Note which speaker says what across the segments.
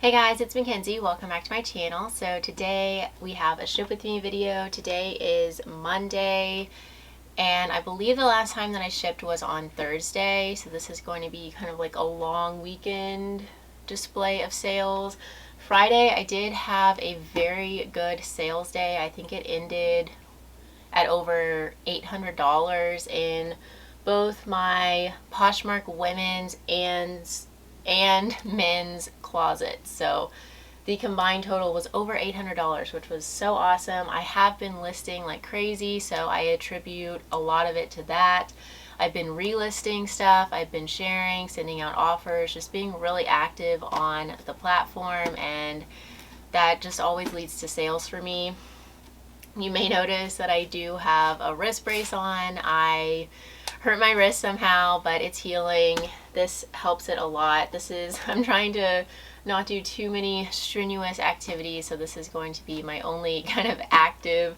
Speaker 1: Hey guys, it's Mackenzie. Welcome back to my channel. So today we have a ship with me video. Today is Monday, and I believe the last time that I shipped was on Thursday. So this is going to be kind of like a long weekend display of sales. Friday I did have a very good sales day. I think it ended at over $800 in both my Poshmark women's and men's closets. So the combined total was over $800, which was so awesome. I have been listing like crazy, so I attribute a lot of it to that. I've been relisting stuff, I've been sharing, sending out offers, just being really active on the platform, and that just always leads to sales for me. You may notice that I do have a wrist brace on. I hurt my wrist somehow, but it's healing. This helps it a lot. I'm trying to not do too many strenuous activities, so this is going to be my only kind of active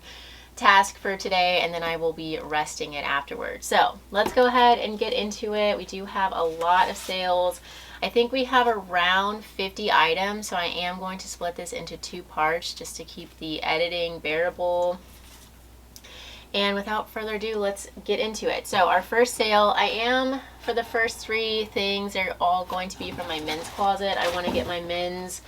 Speaker 1: task for today, and then I will be resting it afterwards. So let's go ahead and get into it. We do have a lot of sales. I think we have around 50 items, so I am going to split this into two parts just to keep the editing bearable. And without further ado, let's get into it. So our first sale, for the first three things, they're all going to be from my men's closet. I want to get my men's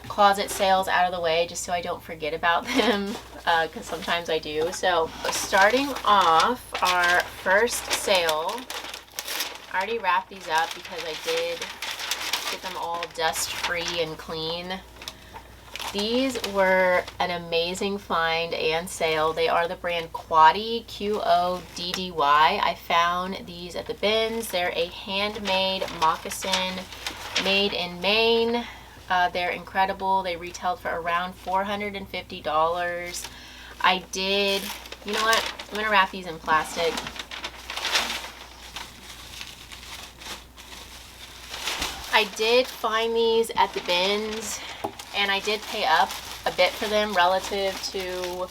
Speaker 1: closet sales out of the way just so I don't forget about them, because sometimes I do. So starting off, our first sale, I already wrapped these up because I did get them all dust free and clean. These were an amazing find and sale. They are the brand Quoddy, Q-O-D-D-Y. I found these at the bins. They're a handmade moccasin made in Maine. They're incredible. They retailed for around $450. You know what? I'm going to wrap these in plastic. I did find these at the bins, and I did pay up a bit for them relative to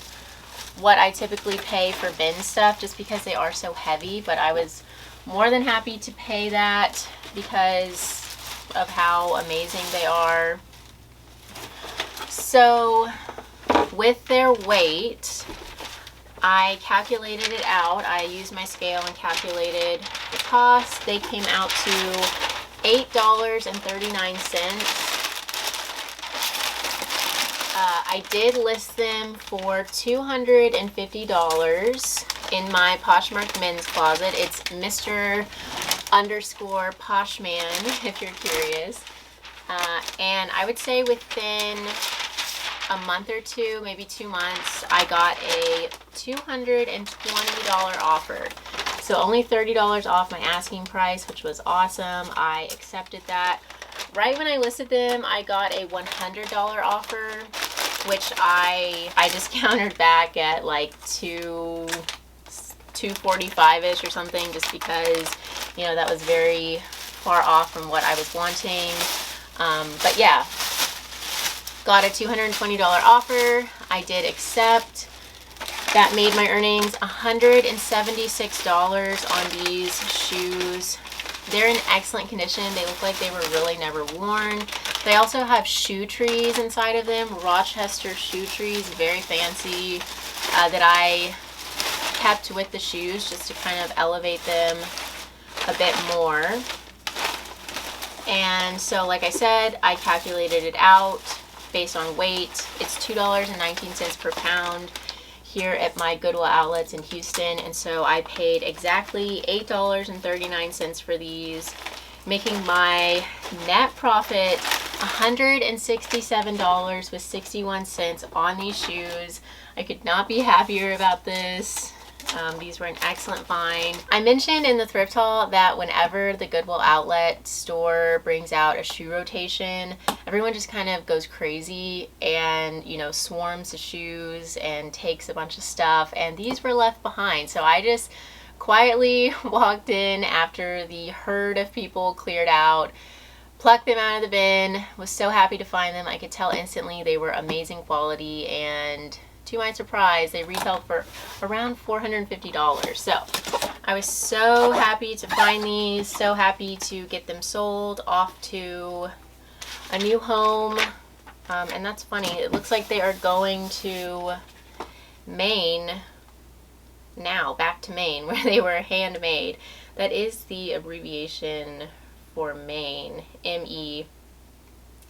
Speaker 1: what I typically pay for bin stuff, just because they are so heavy, but I was more than happy to pay that because of how amazing they are. So with their weight, I calculated it out. I used my scale and calculated the cost. They came out to $8.39. I did list them for $250 in my Poshmark men's closet. It's Mr. _ Poshman, if you're curious. And I would say within a month or two, maybe 2 months, I got a $220 offer. So only $30 off my asking price, which was awesome. I accepted that. Right when I listed them, I got a $100 offer, which I discounted back at like $245-ish or something, just because, you know, that was very far off from what I was wanting. But yeah, got a $220 offer. I did accept. That made my earnings $176 on these shoes. They're in excellent condition. They look like they were really never worn. They also have shoe trees inside of them, Rochester shoe trees, very fancy, that I kept with the shoes just to kind of elevate them a bit more. And so, like I said, I calculated it out based on weight. It's $2.19 per pound here at my Goodwill outlets in Houston, and so I paid exactly $8.39 for these, making my net profit $167.61 on these shoes. I could not be happier about this. These were an excellent find. I mentioned in the thrift haul that whenever the Goodwill outlet store brings out a shoe rotation, everyone just kind of goes crazy and, you know, swarms the shoes and takes a bunch of stuff, and these were left behind. So I just quietly walked in after the herd of people cleared out, plucked them out of the bin, was so happy to find them. I could tell instantly they were amazing quality, and to my surprise, they retailed for around $450. So I was so happy to find these, so happy to get them sold off to a new home, and that's funny. It looks like they are going to Maine now, back to Maine, where they were handmade. That is the abbreviation for Maine, M-E.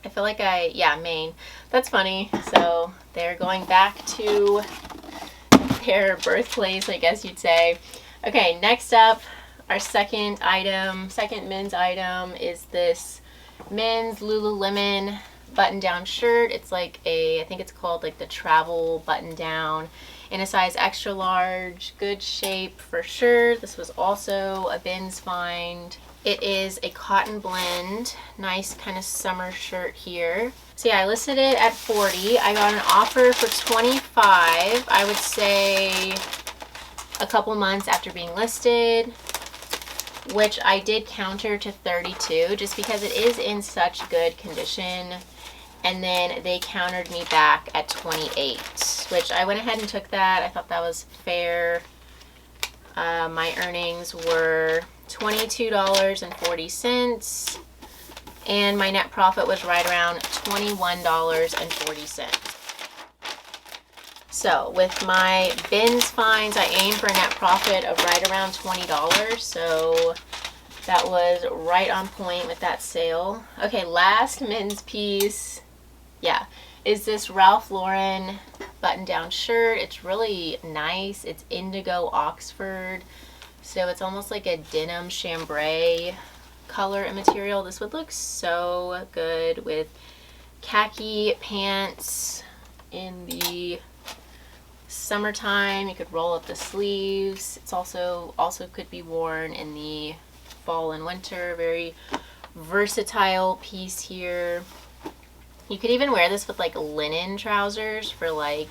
Speaker 1: I feel like yeah, Maine. That's funny. So they're going back to their birthplace, I guess you'd say. Okay, next up, our second men's item is this men's Lululemon button-down shirt. It's like I think it's called like the travel button-down in a size extra large. Good shape for sure. This was also a bins find. It is a cotton blend, nice kind of summer shirt here. So yeah, I listed it at $40. I got an offer for $25, I would say a couple months after being listed, which I did counter to $32 just because it is in such good condition. And then they countered me back at $28, which I went ahead and took that. I thought that was fair. My earnings were $22.40, and my net profit was right around $21.40. So with my bins finds, I aim for a net profit of right around $20. So that was right on point with that sale. Okay, last men's piece, yeah, is this Ralph Lauren button-down shirt. It's really nice. It's indigo Oxford. So it's almost like a denim chambray color and material. This would look so good with khaki pants in the summertime. You could roll up the sleeves. It's also could be worn in the fall and winter. Very versatile piece here. You could even wear this with like linen trousers for like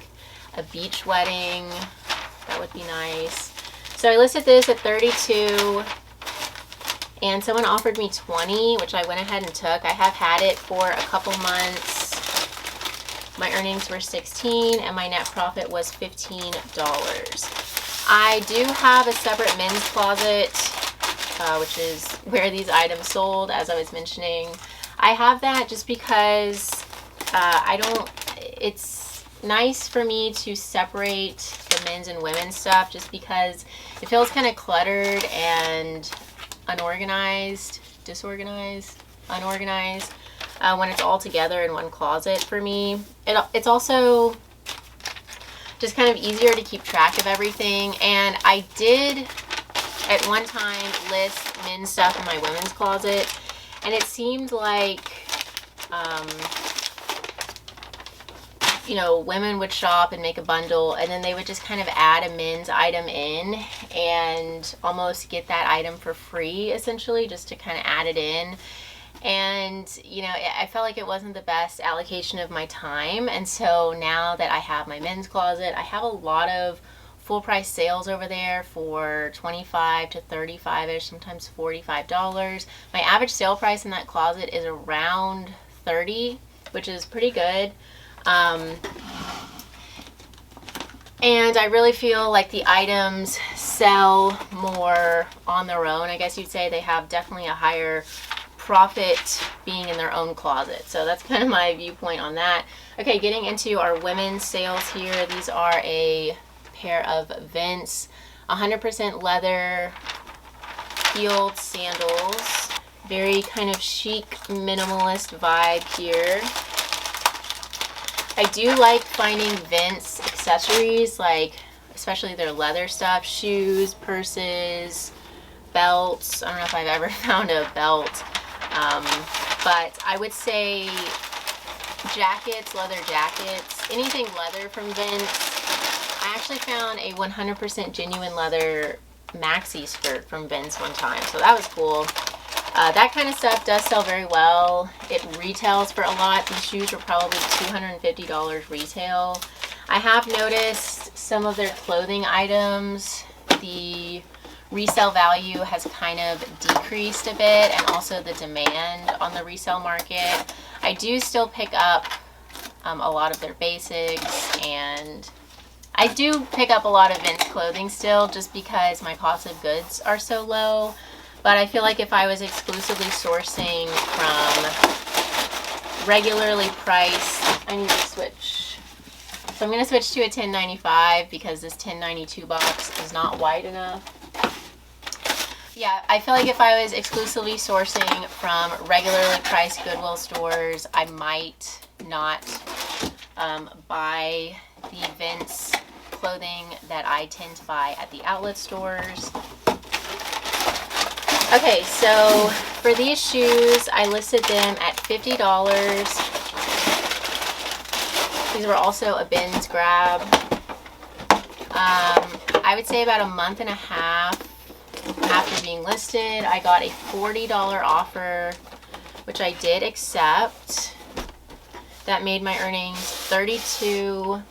Speaker 1: a beach wedding. That would be nice. So I listed this at $32, and someone offered me $20, which I went ahead and took. I have had it for a couple months. My earnings were $16, and my net profit was $15. I do have a separate men's closet, which is where these items sold, as I was mentioning. I have that just because it's nice for me to separate the men's and women's stuff, just because it feels kind of cluttered and unorganized, unorganized when it's all together in one closet for me. It's also just kind of easier to keep track of everything. And I did at one time list men's stuff in my women's closet, and it seemed like you know, women would shop and make a bundle, and then they would just kind of add a men's item in and almost get that item for free, essentially, just to kind of add it in. And, you know, I felt like it wasn't the best allocation of my time. And so now that I have my men's closet, I have a lot of full price sales over there for $25 to $35-ish, sometimes $45. My average sale price in that closet is around $30, which is pretty good. And I really feel like the items sell more on their own. I guess you'd say they have definitely a higher profit being in their own closet. So that's kind of my viewpoint on that. Okay, getting into our women's sales here. These are a pair of Vince 100% leather heeled sandals. Very kind of chic minimalist vibe here. I do like finding Vince accessories, like especially their leather stuff, shoes, purses, belts. I don't know if I've ever found a belt, but I would say jackets, leather jackets, anything leather from Vince. I actually found a 100% genuine leather maxi skirt from Vince one time, so that was cool. That kind of stuff does sell very well. It retails for a lot. These shoes are probably $250 retail. I have noticed some of their clothing items, the resale value has kind of decreased a bit, and also the demand on the resale market. I do still pick up a lot of their basics, and I do pick up a lot of Vince clothing still, just because my cost of goods are so low. But I feel like if I was exclusively sourcing from regularly priced. I need to switch. So I'm going to switch to a $10.95 because this $10.92 box is not wide enough. Yeah, I feel like if I was exclusively sourcing from regularly priced Goodwill stores, I might not buy the Vince clothing that I tend to buy at the outlet stores. Okay, so for these shoes, I listed them at $50. These were also a bins grab. I would say about a month and a half after being listed, I got a $40 offer, which I did accept. That made my earnings $32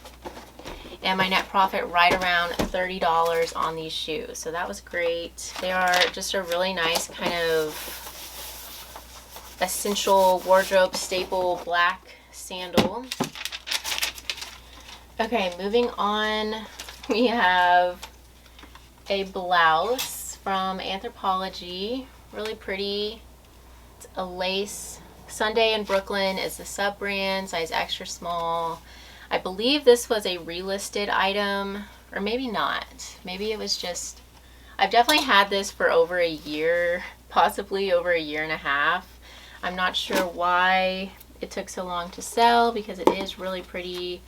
Speaker 1: and my net profit right around $30 on these shoes. So that was great. They are just a really nice kind of essential wardrobe staple black sandal. Okay, moving on, we have a blouse from Anthropologie. Really pretty. It's a lace. Sunday in Brooklyn is the sub brand, size extra small. I believe this was a relisted item, or maybe not. Maybe it was just, I've definitely had this for over a year, possibly over a year and a half. I'm not sure why it took so long to sell because it is really pretty.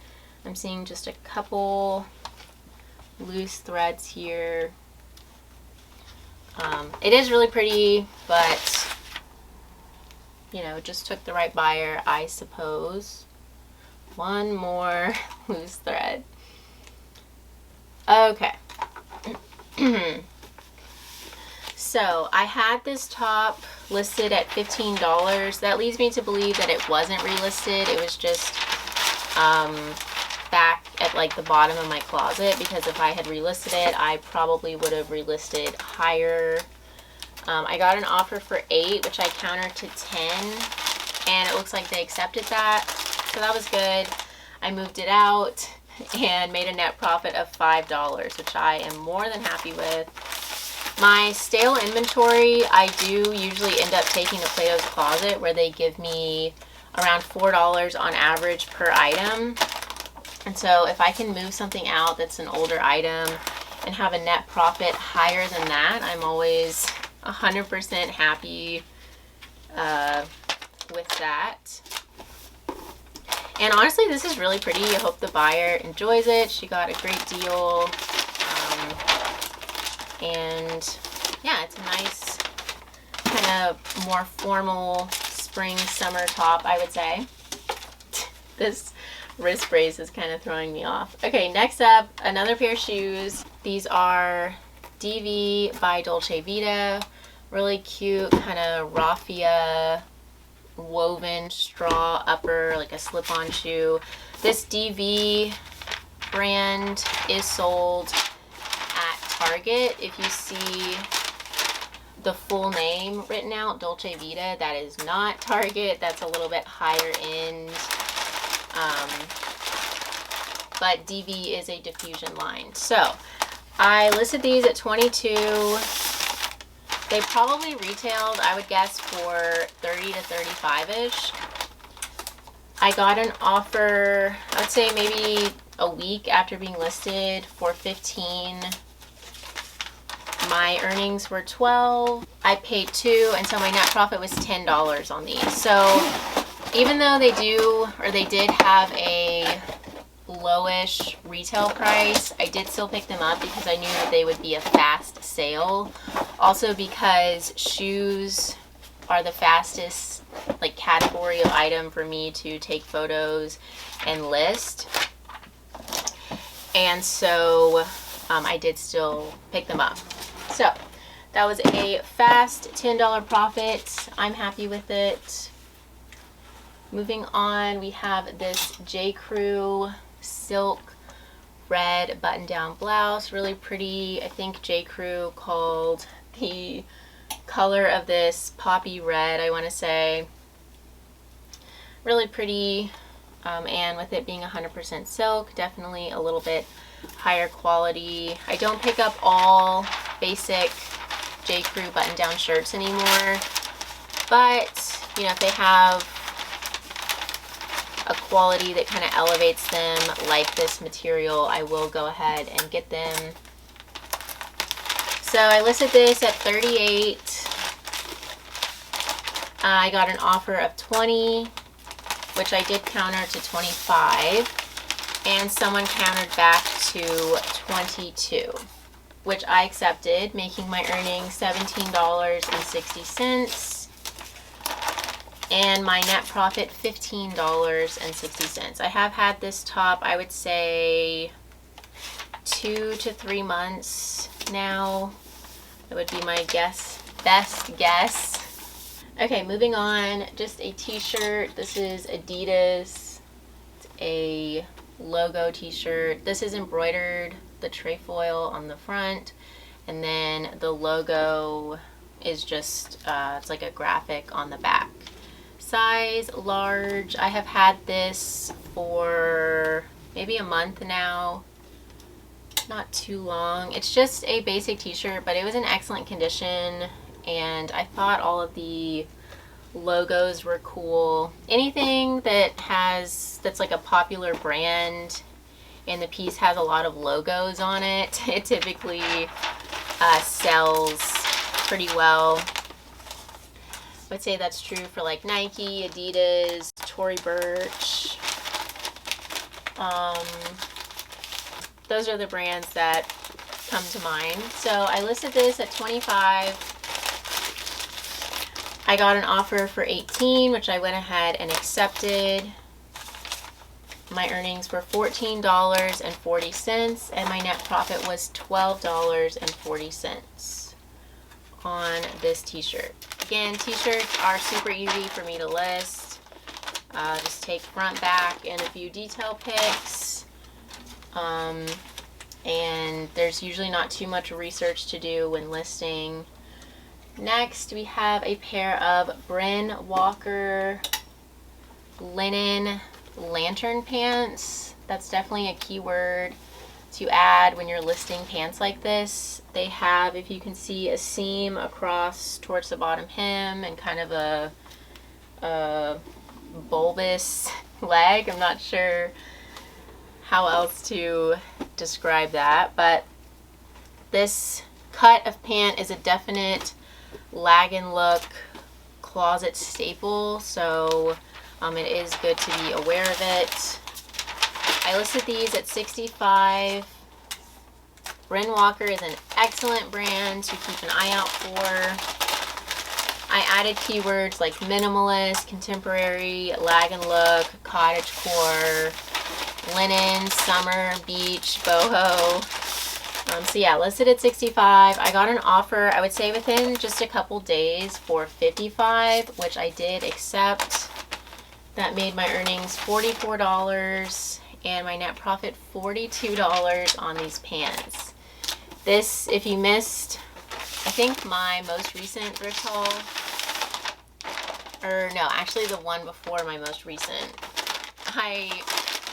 Speaker 1: I'm seeing just a couple loose threads here. It is really pretty, but you know, it just took the right buyer, I suppose. One more loose thread. Okay. So I had this top listed at $15. That leads me to believe that it wasn't relisted. It was just back at like the bottom of my closet, because if I had relisted it, I probably would have relisted higher. I got an offer for $8, which I countered to $10, and it looks like they accepted that. So that was good. I moved it out and made a net profit of $5, which I am more than happy with. My stale inventory, I do usually end up taking to Plato's Closet, where they give me around $4 on average per item. And so if I can move something out that's an older item and have a net profit higher than that, I'm always 100% happy with that. And honestly, this is really pretty. I hope the buyer enjoys it. She got a great deal. And yeah, it's a nice kind of more formal spring summer top, I would say. This wrist brace is kind of throwing me off. Okay, next up, another pair of shoes. These are DV by Dolce Vita. Really cute kind of raffia woven straw upper, like a slip-on shoe. This DV brand is sold at Target. If you see the full name written out, Dolce Vita, that is not Target. That's a little bit higher end. But DV is a diffusion line. So I listed these at $22. They probably retailed, I would guess, for $30 to $35-ish. I got an offer, I would say maybe a week after being listed, for $15. My earnings were $12. I paid $2, and so my net profit was $10 on these. So even though they did have a lowish retail price, I did still pick them up because I knew that they would be a fast sale. Also because shoes are the fastest like category of item for me to take photos and list. And so I did still pick them up. So that was a fast $10 profit. I'm happy with it. Moving on, we have this J. Crew silk red button-down blouse. Really pretty. I think J. Crew called the color of this poppy red, I want to say. Really pretty, and with it being 100% silk, definitely a little bit higher quality. I don't pick up all basic J. Crew button-down shirts anymore, but you know, if they have a quality that kind of elevates them, like this material, I will go ahead and get them. So I listed this at $38. I got an offer of $20, which I did counter to $25, and someone countered back to $22, which I accepted, making my earnings $17.60. And my net profit $15.60. I have had this top, I would say, 2 to 3 months now. That would be my best guess. Okay, moving on. Just a t-shirt. This is Adidas. It's a logo t-shirt. This is embroidered, the trefoil on the front, and then the logo is just it's like a graphic on the back. Size large. I have had this for maybe a month now, not too long. It's just a basic t-shirt, but it was in excellent condition, and I thought all of the logos were cool. Anything that's like a popular brand and the piece has a lot of logos on it, it typically sells pretty well. I would say that's true for like Nike, Adidas, Tory Burch. Those are the brands that come to mind. So I listed this at $25. I got an offer for $18, which I went ahead and accepted. My earnings were $14.40, and my net profit was $12.40 on this t-shirt. Again, t-shirts are super easy for me to list. Just take front, back, and a few detail pics. And there's usually not too much research to do when listing. Next, we have a pair of Bryn Walker linen lantern pants. That's definitely a keyword to add when you're listing pants like this. They have, if you can see, a seam across towards the bottom hem and kind of a bulbous leg. I'm not sure how else to describe that, but this cut of pant is a definite lag-and-look closet staple, so it is good to be aware of it. I listed these at $65. Bryn Walker is an excellent brand to keep an eye out for. I added keywords like minimalist, contemporary, lag and look, cottagecore, linen, summer, beach, boho. So yeah, listed at $65. I got an offer, I would say within just a couple days, for $55, which I did accept. That made my earnings $44 and my net profit $42 on these pants. This, if you missed, I think my most recent thrift haul, or no, actually the one before my most recent. I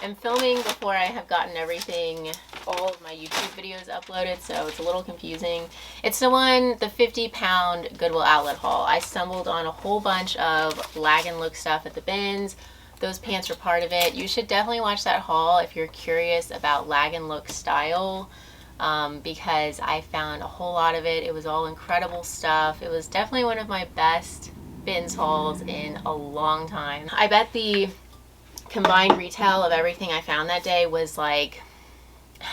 Speaker 1: am filming before I have gotten everything, all of my YouTube videos uploaded, so it's a little confusing. It's the one, the 50-pound Goodwill outlet haul. I stumbled on a whole bunch of lag and look stuff at the bins. Those pants are part of it. You should definitely watch that haul if you're curious about lag and look style, because I found a whole lot of it. It was all incredible stuff. It was definitely one of my best bins hauls in a long time. I bet the combined retail of everything I found that day was like,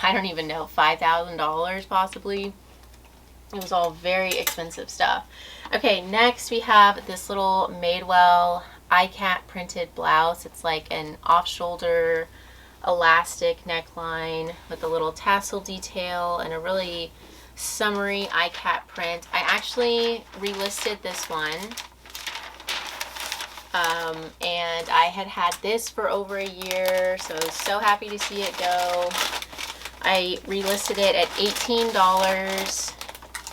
Speaker 1: I don't even know, $5,000 possibly. It was all very expensive stuff. Okay, next we have this little Madewell iCat printed blouse. It's like an off-shoulder elastic neckline with a little tassel detail and a really summery iCat print. I actually relisted this one. And I had this for over a year, so I was so happy to see it go. I relisted it at $18,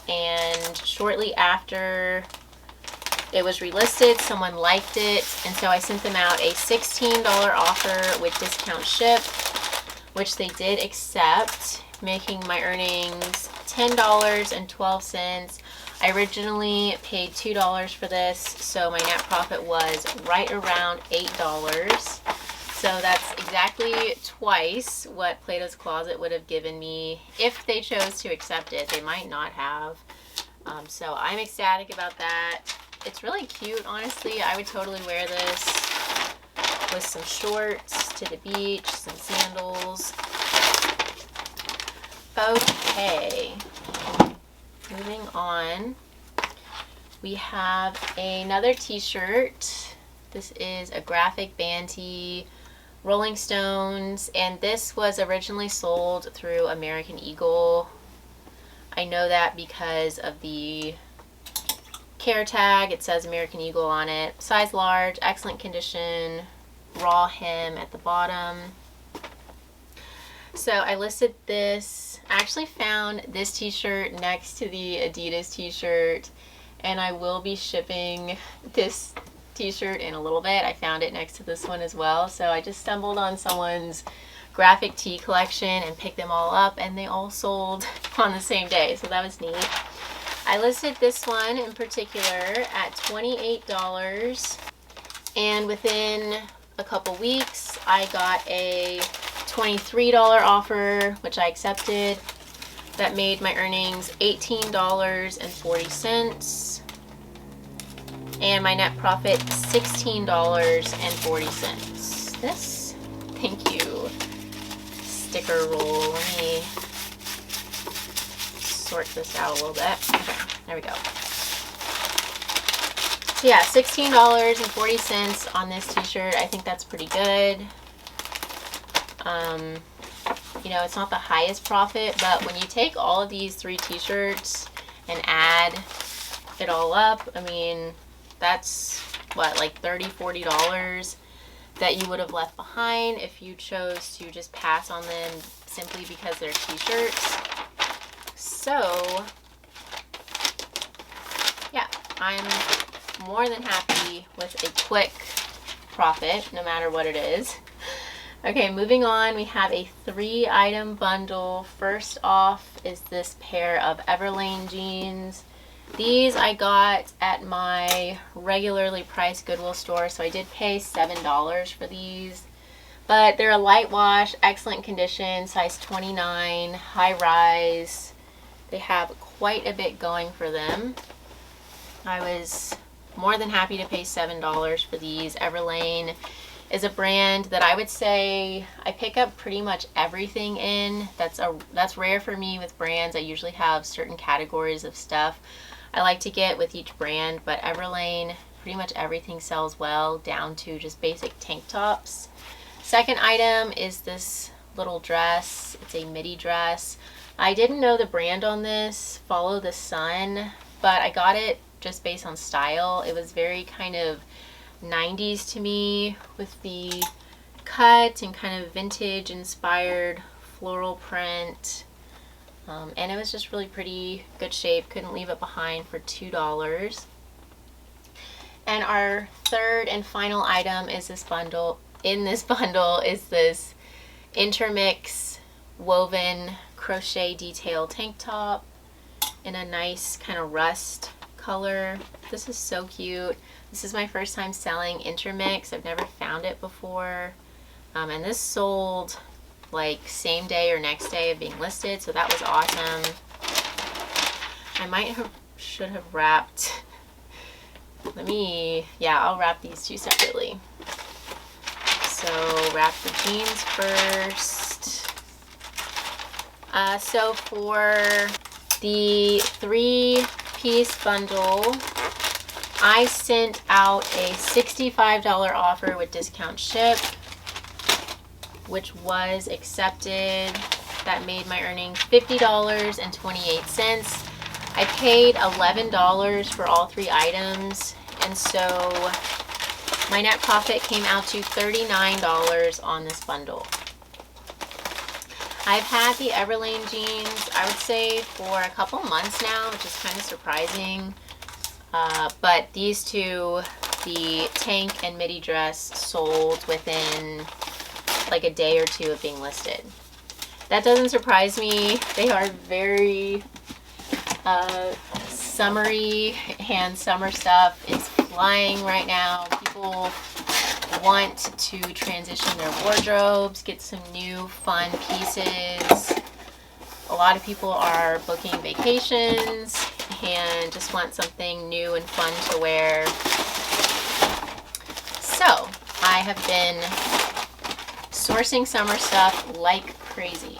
Speaker 1: and shortly after it was relisted, someone liked it, and so I sent them out a $16 offer with discount ship, which they did accept, making my earnings $10.12. I originally paid $2 for this, so my net profit was right around $8. So that's exactly twice what Plato's Closet would have given me if they chose to accept it. They might not have. So I'm ecstatic about that. It's really cute, honestly. I would totally wear this with some shorts to the beach, some sandals. Okay, moving on. We have another t-shirt. This is a graphic band tee, Rolling Stones, and this was originally sold through American Eagle. I know that because of the care tag. It says American Eagle on it. Size large, excellent condition, raw hem at the bottom. So I listed this. I actually found this t-shirt next to the Adidas t-shirt, and I will be shipping this t-shirt in a little bit. I found it next to this one as well. So I just stumbled on someone's graphic tee collection and picked them all up, and they all sold on the same day. So that was neat. I listed this one in particular at $28, and within a couple weeks I got a $23 offer, which I accepted. That made my earnings $18.40, and my net profit $16.40. This, thank you, sticker roll. Let me sort this out a little bit. Okay, there we go. So yeah, $16.40 on this t-shirt. I think that's pretty good. You know, it's not the highest profit, but when you take all of these 3 t-shirts and add it all up, I mean, that's what, like $30-$40 that you would have left behind if you chose to just pass on them simply because they're t-shirts. So yeah, I'm more than happy with a quick profit, no matter what it is. Okay, moving on, we have a 3-item bundle. First off is this pair of Everlane jeans. These I got at my regularly priced Goodwill store, so I did pay $7 for these. But they're a light wash, excellent condition, size 29, high rise. They have quite a bit going for them. I was more than happy to pay $7 for these. Everlane is a brand that I would say I pick up pretty much everything in. That's rare for me with brands. I usually have certain categories of stuff I like to get with each brand, but Everlane, pretty much everything sells well, down to just basic tank tops. Second item is this little dress. It's a midi dress. I didn't know the brand on this, Follow the Sun, but I got it just based on style. It was very kind of 90s to me with the cut and kind of vintage inspired floral print. And it was just really pretty, good shape. Couldn't leave it behind for $2. And our third and final item is this bundle. In this bundle is this intermix woven crochet detail tank top in a nice kind of rust color. This is so cute. This is my first time selling intermix. I've never found it before. And this sold like same day or next day of being listed, so that was awesome. I should have wrapped. I'll wrap these two separately. So wrap the jeans first. So for the 3-piece bundle, I sent out a $65 offer with discount ship, which was accepted. That made my earnings $50.28. I paid $11 for all 3 items, and so my net profit came out to $39 on this bundle. I've had the Everlane jeans, I would say, for a couple months now, which is kind of surprising. But these two, the tank and midi dress, sold within like a day or 2 of being listed. That doesn't surprise me. They are very summery and summer stuff is flying right now. People want to transition their wardrobes, get some new fun pieces. A lot of people are booking vacations and just want something new and fun to wear. So I have been sourcing summer stuff like crazy.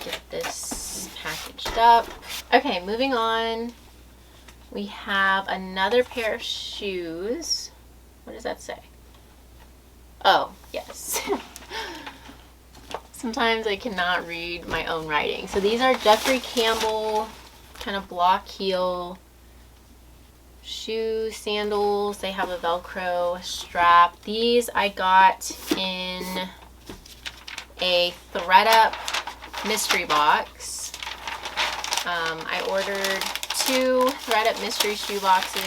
Speaker 1: Get this packaged up. Okay, moving on. We have another pair of shoes. What does that say? Oh, yes. Sometimes I cannot read my own writing. So these are Jeffrey Campbell kind of block heel shoes, sandals. They have a Velcro strap. These I got in a ThredUp mystery box. I ordered 2 ThredUp mystery shoe boxes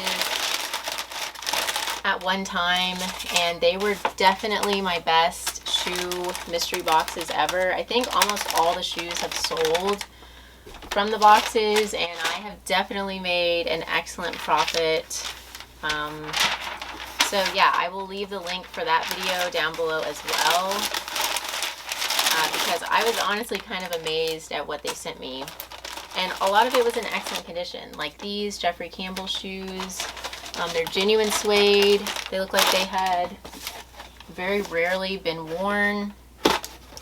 Speaker 1: at one time, and they were definitely my best shoe mystery boxes ever. I think almost all the shoes have sold from the boxes, and I have definitely made an excellent profit. So yeah, I will leave the link for that video down below as well, because I was honestly kind of amazed at what they sent me. And a lot of it was in excellent condition. Like these Jeffrey Campbell shoes, they're genuine suede. They look like they had very rarely been worn.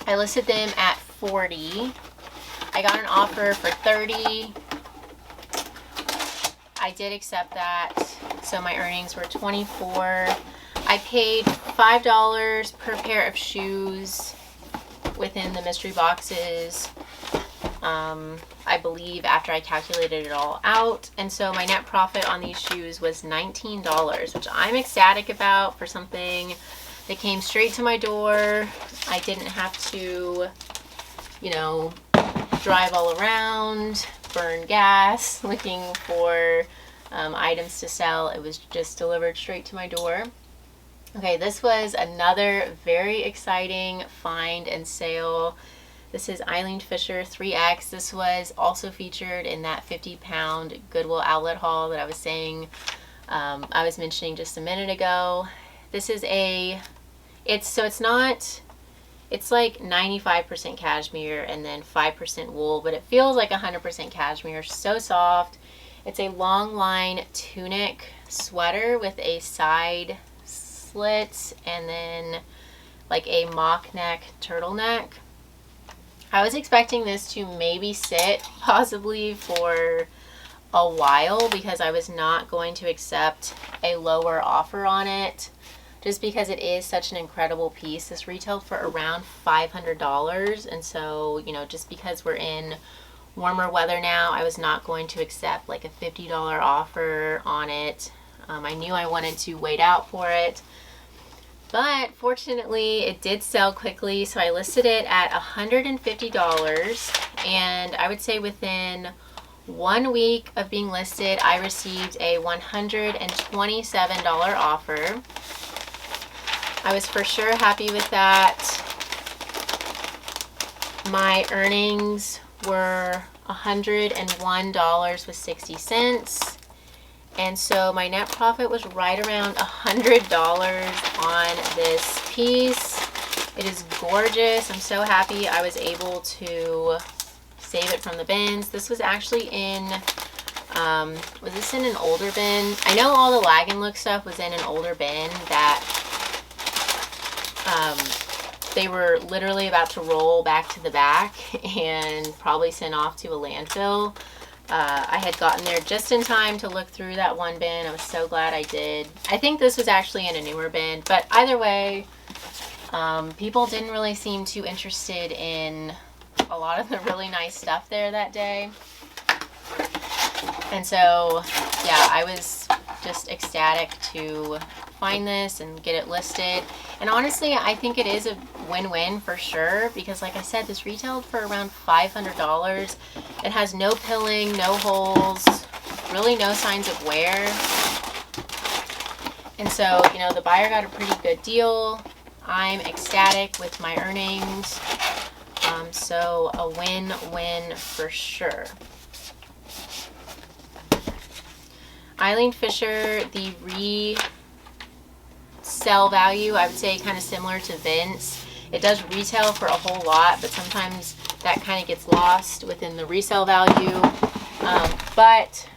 Speaker 1: I listed them at $40. I got an offer for $30. I did accept that, so my earnings were $24. I paid $5 per pair of shoes within the mystery boxes. I believe after I calculated it all out, and so my net profit on these shoes was $19, which I'm ecstatic about for something that came straight to my door. I didn't have to, you know, drive all around, burn gas looking for items to sell. It was just delivered straight to my door. Okay, this was another very exciting find and sale. This is Eileen Fisher 3X. This was also featured in that 50-pound Goodwill outlet haul that I was saying, I was mentioning just a minute ago. This is it's like 95% cashmere and then 5% wool, but it feels like 100% cashmere. So soft. It's a long line tunic sweater with a side slit and then like a mock neck turtleneck. I was expecting this to maybe sit possibly for a while because I was not going to accept a lower offer on it, just because it is such an incredible piece. This retailed for around $500, and so, you know, just because we're in warmer weather now, I was not going to accept like a $50 offer on it. I knew I wanted to wait out for it. But fortunately, it did sell quickly, so I listed it at $150, and I would say within 1 week of being listed, I received a $127 offer. I was for sure happy with that. My earnings were $101.60. And so my net profit was right around $100 on this piece. It is gorgeous. I'm so happy I was able to save it from the bins. This was actually in, was this in an older bin? I know all the Lag and Look stuff was in an older bin that they were literally about to roll back to the back and probably sent off to a landfill. I had gotten there just in time to look through that one bin. I was so glad I did. I think this was actually in a newer bin, but either way, people didn't really seem too interested in a lot of the really nice stuff there that day. And so, yeah, I was just ecstatic to find this and get it listed. And honestly, I think it is a win-win for sure, because like I said, this retailed for around $500. It has no pilling, no holes, really no signs of wear. And so, you know, the buyer got a pretty good deal. I'm ecstatic with my earnings. So a win-win for sure. Eileen Fisher, the resell value, I would say kind of similar to Vince. It does retail for a whole lot, but sometimes that kind of gets lost within the resale value. But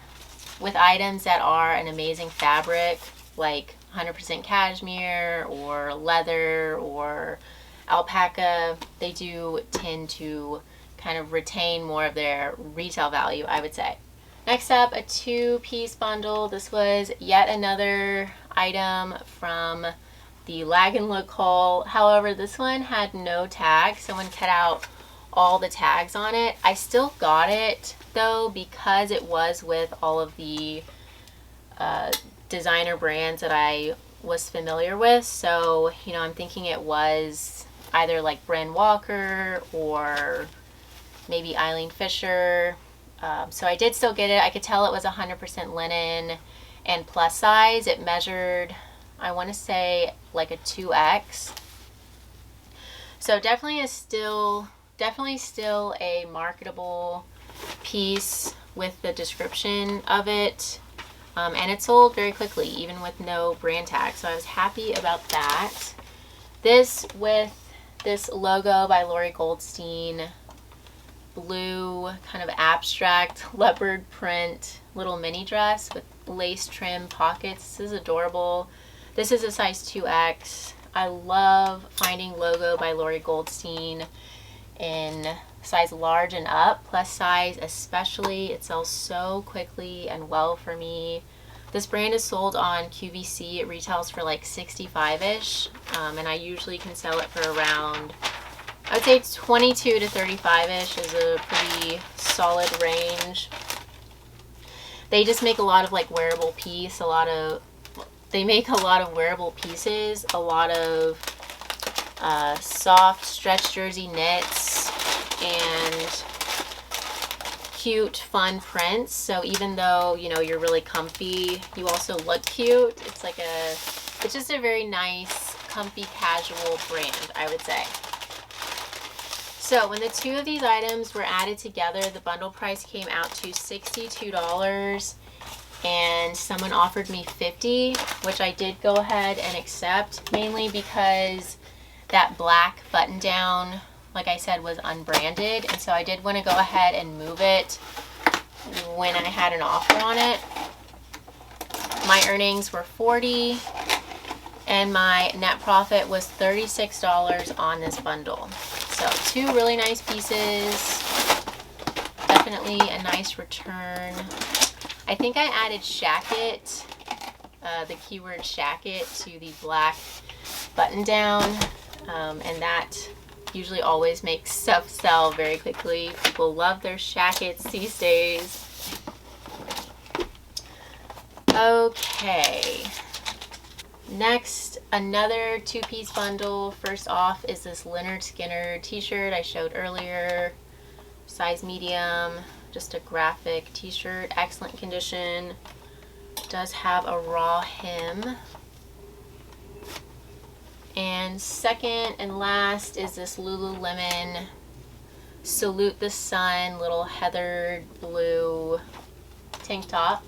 Speaker 1: with items that are an amazing fabric, like 100% cashmere or leather or alpaca, they do tend to kind of retain more of their retail value, I would say. Next up, a 2-piece bundle. This was yet another item from the Lag and Look haul. However, this one had no tag. Someone cut out all the tags on it. I still got it though because it was with all of the designer brands that I was familiar with. So, you know, I'm thinking it was either like Bren Walker or maybe Eileen Fisher. So I did still get it. I could tell it was 100% linen and plus size. It measured, I want to say, like a 2X. So definitely still a marketable piece with the description of it. And it sold very quickly, even with no brand tag. So I was happy about that. This with this logo by Lori Goldstein, blue kind of abstract leopard print little mini dress with lace trim pockets. This is adorable. This is a size 2X. I love finding logo by Lori Goldstein in size large and up, plus size especially. It sells so quickly and well for me. This brand is sold on QVC. It retails for like 65-ish, and I usually can sell it for around, I would say 22 to 35-ish is a pretty solid range. They just make a lot of like wearable piece, they make a lot of wearable pieces, a lot of soft stretch jersey knits and cute fun prints. So even though, you know, you're really comfy, you also look cute. It's just a very nice, comfy, casual brand, I would say. So when the two of these items were added together, the bundle price came out to $62, and someone offered me $50, which I did go ahead and accept, mainly because that black button down, like I said, was unbranded, and so I did want to go ahead and move it when I had an offer on it. My earnings were $40, and my net profit was $36 on this bundle. So 2 really nice pieces, definitely a nice return. I think I added shacket, the keyword shacket, to the black button down, and that usually always makes stuff sell very quickly. People love their shackets these days. Okay. Next, another 2-piece bundle. First off is this Leonard Skinner t-shirt I showed earlier, size medium, just a graphic t-shirt, excellent condition. Does have a raw hem. And second and last is this Lululemon Salute the Sun little heathered blue tank top.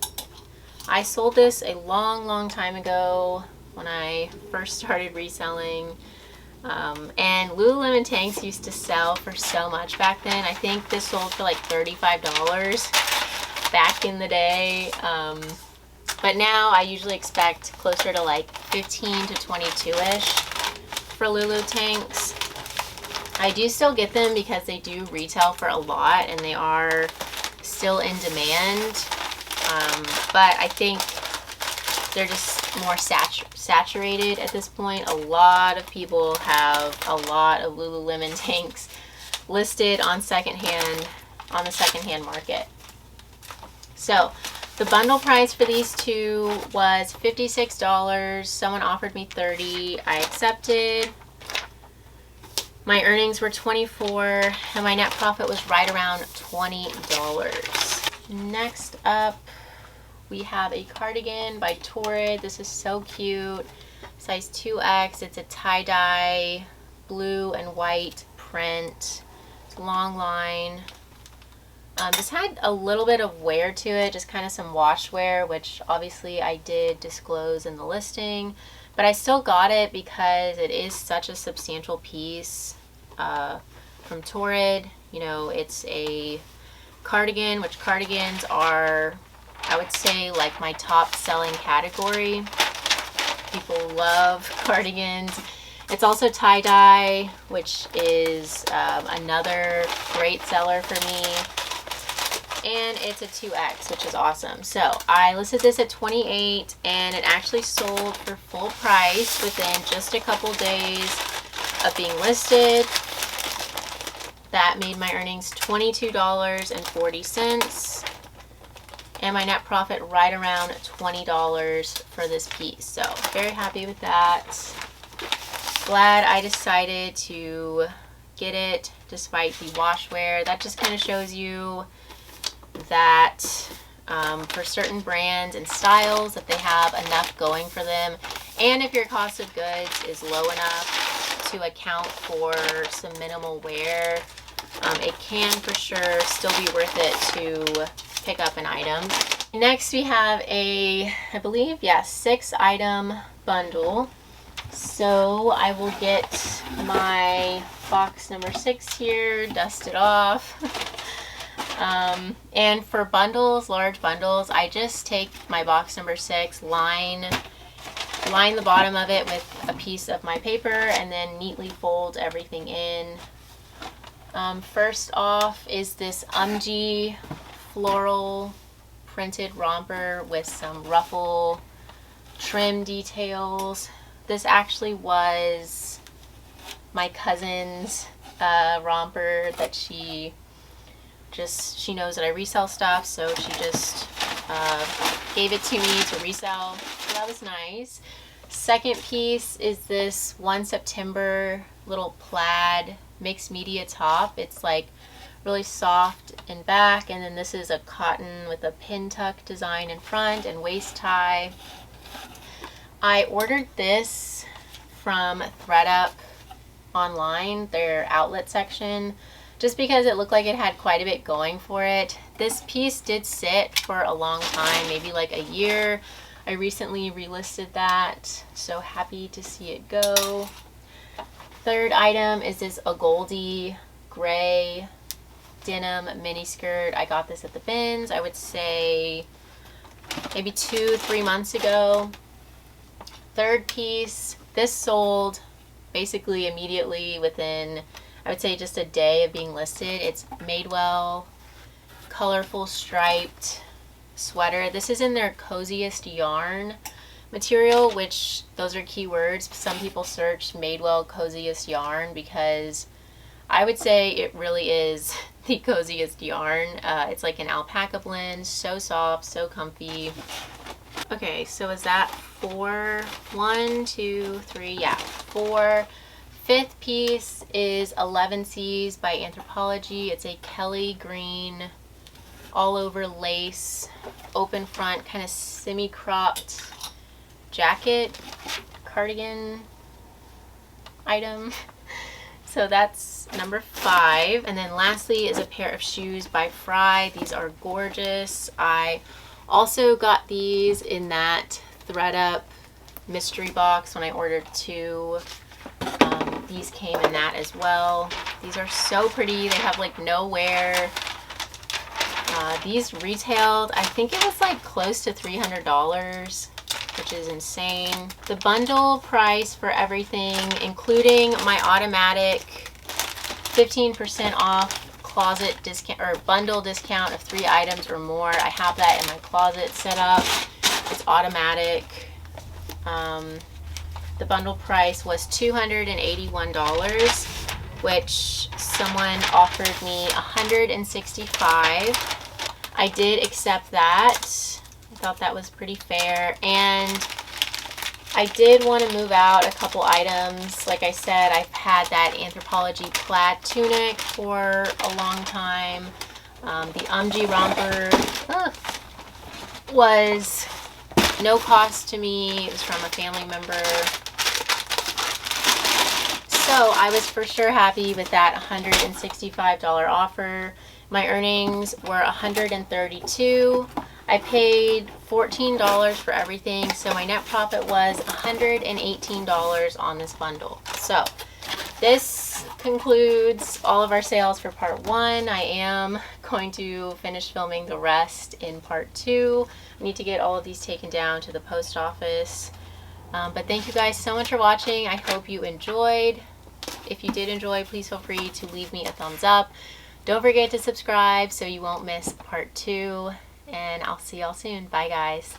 Speaker 1: I sold this a long time ago when I first started reselling, and Lululemon tanks used to sell for so much back then. I think this sold for like $35 back in the day, but now I usually expect closer to like 15 to 22-ish for Lulu tanks. I do still get them because they do retail for a lot and they are still in demand, but I think they're just more saturated at this point. A lot of people have a lot of Lululemon tanks listed on the secondhand market. So the bundle price for these two was $56. Someone offered me $30. I accepted. My earnings were $24, and my net profit was right around $20. Next up, we have a cardigan by Torrid. This is so cute. Size 2X. It's a tie-dye blue and white print. It's long line. This had a little bit of wear to it, just kind of some wash wear, which obviously I did disclose in the listing, but I still got it because it is such a substantial piece from Torrid. You know, it's a cardigan, which cardigans are, I would say, like my top selling category. People love cardigans. It's also tie-dye, which is another great seller for me. And it's a 2X, which is awesome. So I listed this at $28, and it actually sold for full price within just a couple days of being listed. That made my earnings $22.40, and my net profit right around $20 for this piece. So very happy with that. Glad I decided to get it despite the wash wear. That just kind of shows you that for certain brands and styles that they have enough going for them, and if your cost of goods is low enough to account for some minimal wear, it can for sure still be worth it to pick up an item. Next we have a, I believe, yes, 6-item bundle. So I will get my box number 6 here, dust it off. And for bundles, large bundles, I just take my box number 6, line the bottom of it with a piece of my paper, and then neatly fold everything in. First off is this floral printed romper with some ruffle trim details. This actually was my cousin's romper that she knows that I resell stuff, so she just gave it to me to resell. So that was nice. Second piece is this 1 September little plaid mixed media top. It's like really soft in back, and then this is a cotton with a pin tuck design in front and waist tie. I ordered this from ThredUp online, their outlet section, just because it looked like it had quite a bit going for it. This piece did sit for a long time, maybe like a year. I recently relisted that, so happy to see it go. Third item is this a Goldie gray denim mini skirt. I got this at the bins, I would say maybe 2-3 months ago. Third piece, this sold basically immediately within, I would say, just a day of being listed. It's Madewell colorful striped sweater. This is in their coziest yarn material, which those are keywords. Some people search Madewell coziest yarn because I would say it really is the coziest yarn. It's like an alpaca blend, so soft, so comfy. Okay, so is that 4? 1, 2, 3, yeah, 4. Fifth piece is 11 C's by Anthropologie. It's a Kelly green all over lace, open front, kind of semi-cropped jacket, cardigan item. So that's number 5. And then lastly is a pair of shoes by Fry. These are gorgeous. I also got these in that ThredUp mystery box when I ordered 2. These came in that as well. These are so pretty. They have like no wear. These retailed, I think it was like close to $300, which is insane. The bundle price for everything, including my automatic 15% off closet discount or bundle discount of 3 items or more. I have that in my closet set up. It's automatic. The bundle price was $281, which someone offered me $165. I did accept that. I thought that was pretty fair, and I did want to move out a couple items. Like I said, I've had that Anthropologie plaid tunic for a long time. The romper was no cost to me. It was from a family member. So I was for sure happy with that $165 offer. My earnings were $132. I paid $14 for everything, so my net profit was $118 on this bundle. So this concludes all of our sales for part 1. I am going to finish filming the rest in part 2. I need to get all of these taken down to the post office. But thank you guys so much for watching. I hope you enjoyed. If you did enjoy, please feel free to leave me a thumbs up. Don't forget to subscribe so you won't miss part 2. And I'll see y'all soon. Bye, guys.